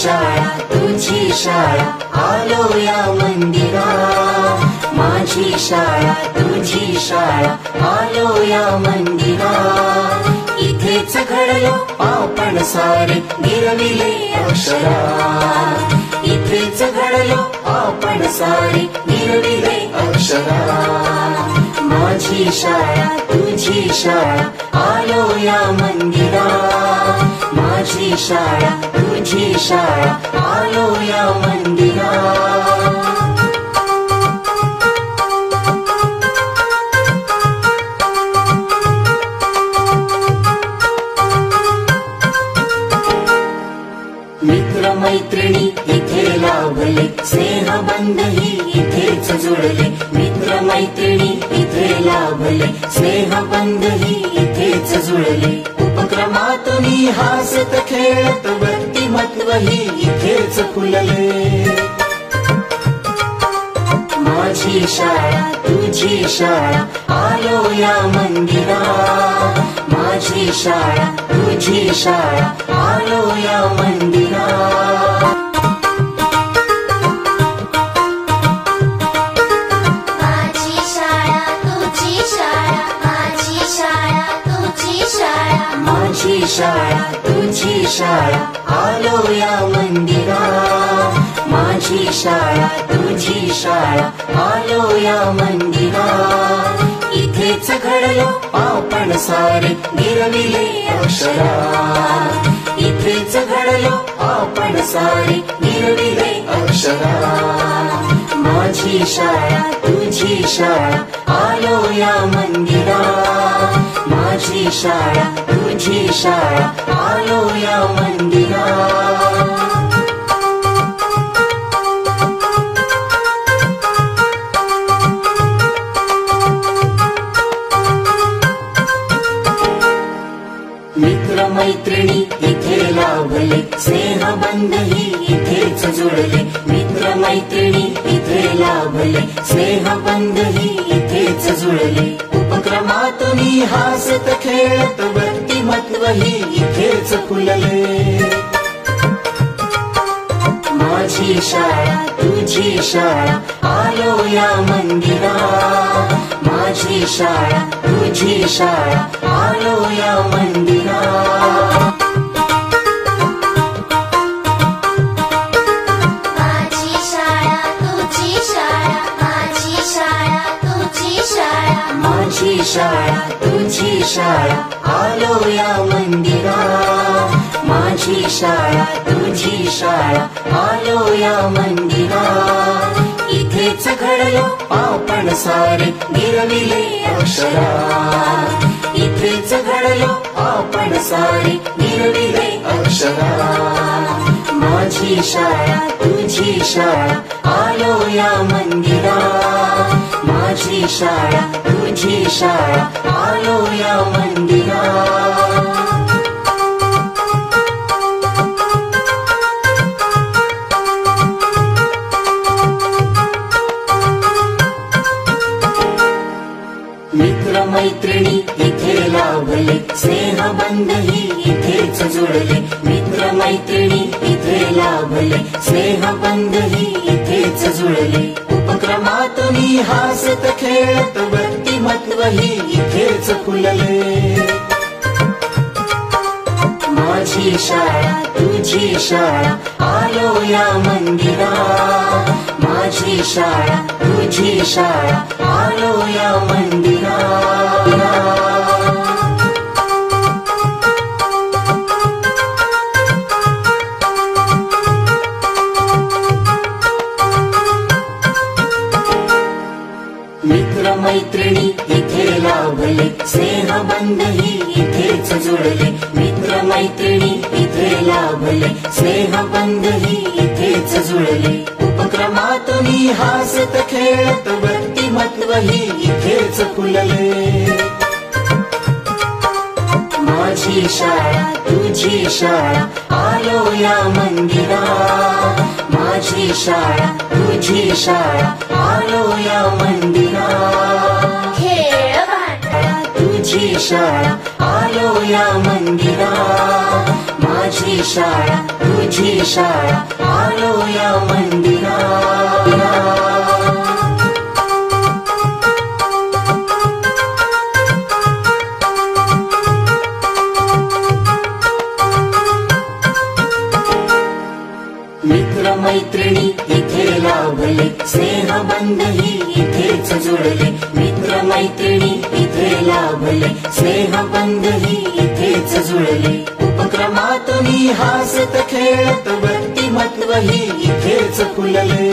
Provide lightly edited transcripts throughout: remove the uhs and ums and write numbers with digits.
शाळा तुझी शाळा आलो या मंदिरा, माझी शाळा तुझी शाळा आलो या मंदिरा, इथेच घडलो आपण सारे गिरविले अक्षरा, इथेच घडलो आपण सारे गिरविले अक्षरा, माझी शाळा तुझी शाळा आलो या मंदिरा, माझी शाळा तुझी शाळा आलो या मंदिरा. मित्र मैत्रिणी इथे लाभले, स्नेहबंधही इथेच जुळले, मित्र मैत्रिणी इथे लाभले, स्नेहबंधही इथेच जुळले, उपक्रमातून हासत खेळत व्यक्तिमत्वही इथेच फुलले, माझी शाळा तुझी शाळा आलो या मंदिरा, माझी शाळा तुझी शाळा आलो या मंदिरा. माझी शाळा तुझी शाळा, माझी शाळा तुझी शाळा, माझी शाळा तुझी शाळा आलो या मंदिरा, माझी शाळा तुझी शाळा आलो या मंदिरा, इथेच घडलो आपण सारे गिरविले अक्षरा, इथेच घडलो आपण सारे गिरविले अक्षरा, माझी शाळा तुझी शाळा आलो या मंदिरा, माझी शाळा तुझी शाळा आलो या मंदिरा. मित्र मैत्रिणी इथे लाभले, स्नेहबंधही इथेच जुळले, मित्र मैत्रिणी इथे लाभले, स्नेहबंधही इथेच जुळले, उपक्रमातून हासत खेळत व्यक्तिमत्वही इथेच फुलले, माझी शाळा तुझी शाळा आलो या मंदिरा, माझी शाळा तुझी शाळा आलो या मंदिरा. माझी शाळा तुझी शाळा, माझी शाळा तुझी शाळा, माझी शाळा तुझी शाळा आलो या मंदिरा, माझी शाळा तुझी शाळा आलो या मंदिरा, इथेच घडलो आपण सारे गिरविले अक्षरा, इथेच घडलो आपण सारे गिरविले अक्षरा, माझी शाळा तुझी शाळा आलो या मंदिरा, माझी शाळा तुझी शाळा आलो या मंदिरा. मित्र मैत्रिणी इथे लाभले, स्नेहबंधही इथेच जुळले, मित्र मैत्रिणी इथे लाभले, स्नेहबंधही इथेच जुळले, उपक्रमातून हासत खेळत व्यक्तिमत्वही इथेच फुलले, माझी शाळा तुझी शाळा आलो या मंदिरा, माझी शाळा तुझी शाळा आलो या मंदिरा. मित्र मैत्रिणी इथे लाभले, स्नेहबंधही इथेच जुळले, मित्र मैत्रिणी इथे लाभले, स्नेहबंधही इथेच जुळले, उपक्रमातून हासत खेळत व्यक्तिमत्वही इथेच फुलले, माझी शाळा तुझी शाळा आलो या मंदिरा, माझी शाळा तुझी शाळा आलो या मंदिरा. खेळ भांडण तुझी शाळा आलो या मंदिरा, माझी शाळा तुझी शाळा आलो या मंदिरात. मित्र मैत्रिणी इथे लाभले स्नेहबंधही इथेच जुळले. मित्र मैत्रिणी इथे लाभले स्नेहबंधही इथेच जुळले. उपक्रमातून हासत खेळत व्यक्तिमत्वही इथेच फुलले.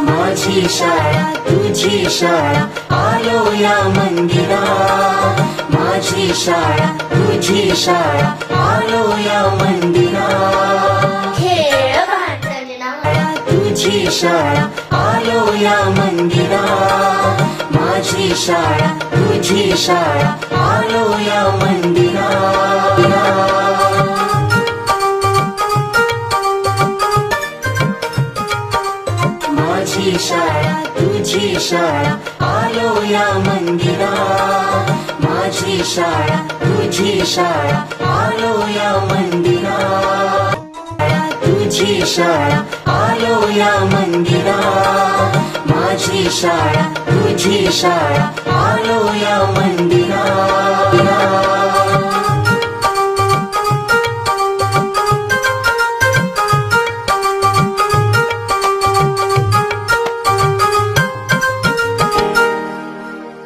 माझी शाळा तुझी शाळा आलो या मंदिरात. माझी शाळा तुझी शाळा आलो या मंदिरात. खेळ भांडणा तुझी शाळा आलो या मंदिरात. माझी शाळा तुझी शाळा आलो या मंदिरात. माझी शाळा तुझी शाळा आलो या मंदिरात. माझी शाळा तुझी शाळा आलो या मंदिरात. तुझी शाळा आलो या मंदिरात. माझी शाळा तुझी शाळा आलो या मंदिरात.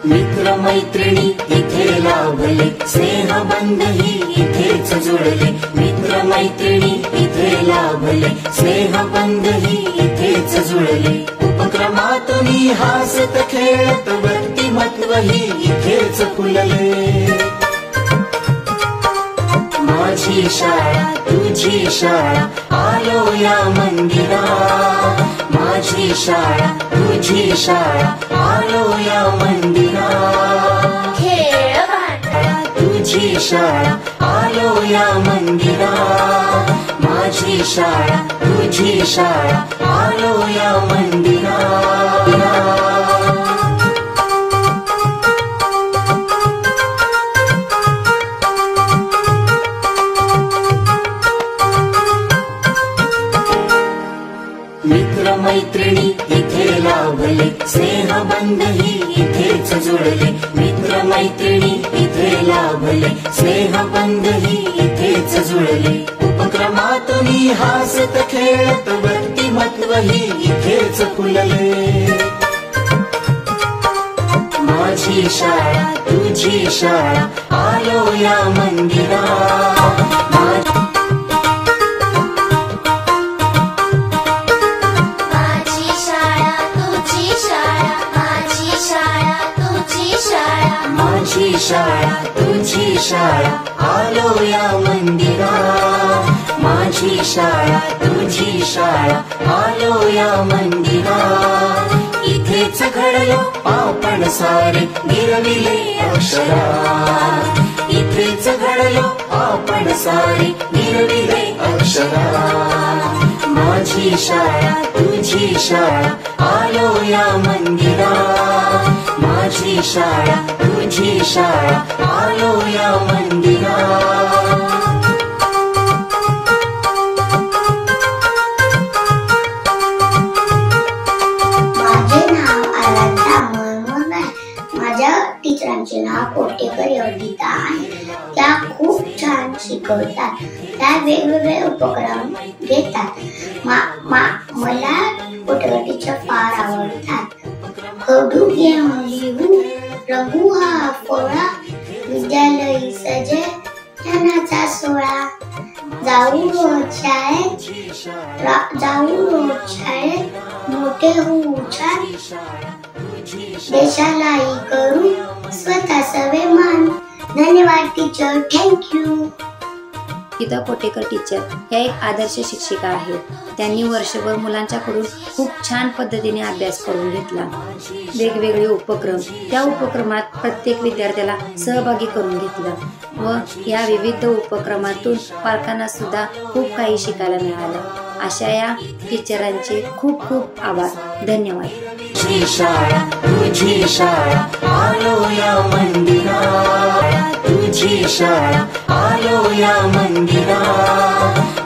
मित्र मैत्रिणी इथे लाभले स्नेहबंधही इथेच जुळले. मित्र मैत्रिणी इथे लाभले स्नेहबंधही इथेच जुळले. उपक्रमातून हासत खेळत व्यक्तिमत्वही इथेच फुलले. माझी शाळा तुझी शाळा आलो या मंदिरात. माझी शाळा तुझी शाळा आलो या मंदिरात. खेळ भांडणा तुझी शाळा आलो या मंदिरात. माझी शाळा तुझी शाळा आलो या मंदिरात. मित्र मैत्रिणी इथे लाभले स्नेहबंधही इथेच जुळले. मित्र मैत्रिणी इथे लाभले स्नेहबंधही इथेच जुळले. उपक्रमातून हासत खेळत व्यक्तिमत्वही इथेच फुलले. माझी शाळा तुझी शाळा आलो या मंदिरात. माझी शाळा तुझी शाळा माझी शाळा तुझी शाळा. माझी शाळा तुझी शाळा आलो या मंदिरात. माझी शाळा तुझी शाळा आलो या मंदिरात. इथेच घडलो आपण सारे गिरविले अक्षरात. इथेच घडलो आपण सारे गिरविले अक्षरात. माझी शाळा तुझी शाळा आलो या मंदिरात. माझी शाळा तुझी शाळा आलो या मंदिरात. माझे नाव आराध्या म्हणून आहे. माझ्या टीचरांचे नाव कोटेकर योगिता आहे. त्या खूप छान शिकवतात. त्या वेगवेगळे उपक्रम घेतात. मला कोटेकर टीचर फार आवडतात. खडू घेऊन लिहू रघु हा फोळा. विद्यालयी सजे ज्ञानाचा सोळा. जाऊ रोज शाळेत मोठे होऊ छान. देशालाही करू स्वतः सवयमान. धन्यवाद teacher. Thank you. Geeta Kotekar teacher ह्या एक आदर्श शिक्षिका आहेत. त्यांनी वर्षभर मुलांच्याकडून खूप छान पद्धतीने अभ्यास करून घेतला. वेगवेगळे उपक्रम, त्या उपक्रमात प्रत्येक विद्यार्थ्याला सहभागी करून घेतलं व या विविध उपक्रमातून पालकांना सुद्धा खूप काही शिकायला मिळालं. अशा या टीचरांचे खूप खूप आभार. धन्यवाद. तुझी शाळा तुझी शाळा आलो या मंदिरात, तुझी शाळा आलो या मंदिरात.